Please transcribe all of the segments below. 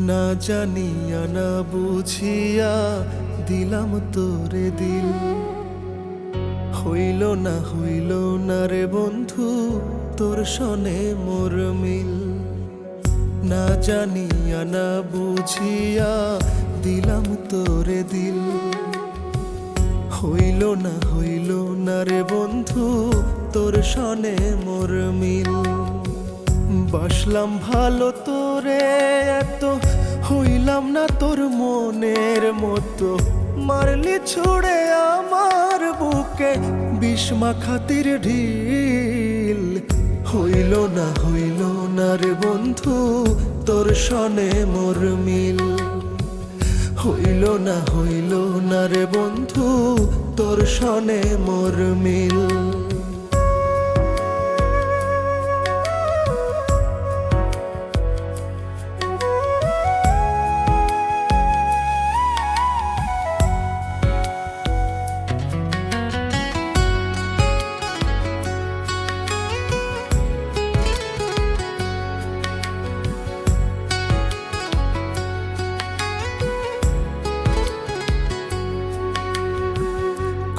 না জানিয়া না বুঝিয়া দিলাম তোরে দিল, হইল না রে বন্ধু তোর সনে মোর মিল। না জানিয়া না বুঝিয়া দিলাম তোরে দিল, হইল না রে বন্ধু তোর সনে মোর মিল। বাসলাম ভালো তোরে এত, হইলাম না তোর মনের মতো, মারলি ছুড়ে আমার বুকে বিষ্মা খাতির ঢিল। হইল না রে বন্ধু তোর সনে মোর মিল, হইল না রে বন্ধু তোর সনে মোর মিল।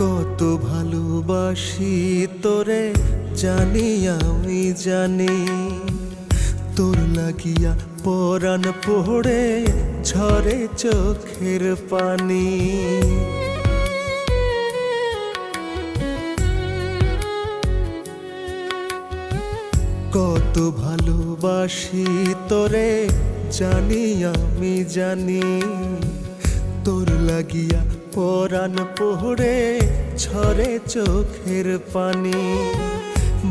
কত ভালোবাসি তোরে জানি আমি জানি, তোর লাগিয়া পরাণ পড়ে ঝরে চোখের পানি। কত ভালোবাসি তোরে জানি আমি জানি, তোর লাগিয়া পরাণ পড়ে ঝরে চোখের পানি।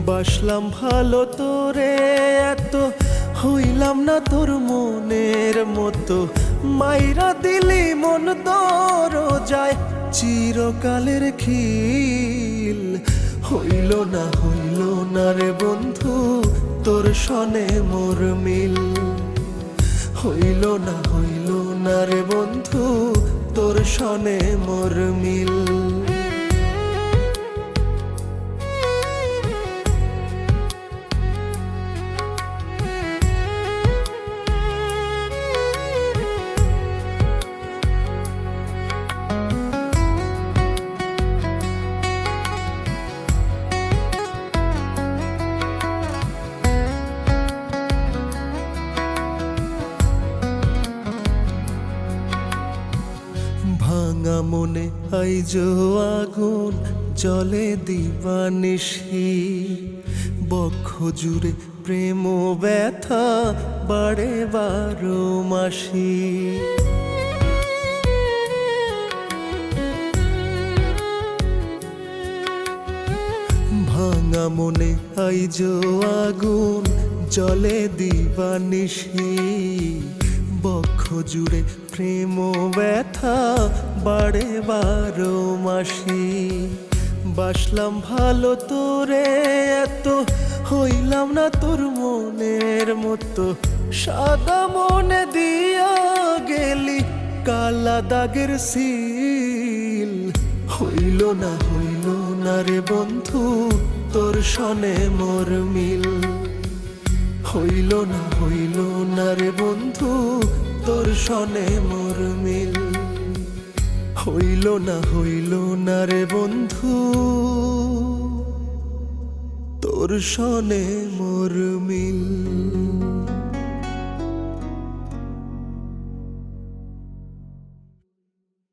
বাসলাম ভালো তোরে এত, হইলাম না তোর মনের মতো, মাইরা দিলি মন দরজায় চিরকালের খিল। হইল না রে বন্ধু তোর সনে মোর মিল, হইল না রে বন্ধু তোর সনে মোর মিল। ভাঙা মনে আইজো আগুন জলে দিবানিশি, বক্ষ জুড়ে প্রেম ব্যথা বাড়ে 12 মাসি। ভাঙা মনে আইজো আগুন জলে দিবানিশি, বক্ষ জুড়ে প্রেম ব্যথা বাড়ে 12 মাসি। বাসলাম ভালো তোরে এত, হইলাম না তোর মনের মতো, সাদা মনে দিয়া গেলি কালা দাগের সিল। হইল না রে বন্ধু তোর সনে মোর মিল, হইল না রে বন্ধু তোর সনে মোর মিল। হইল না রে বন্ধু তোর সনে মোর মিল।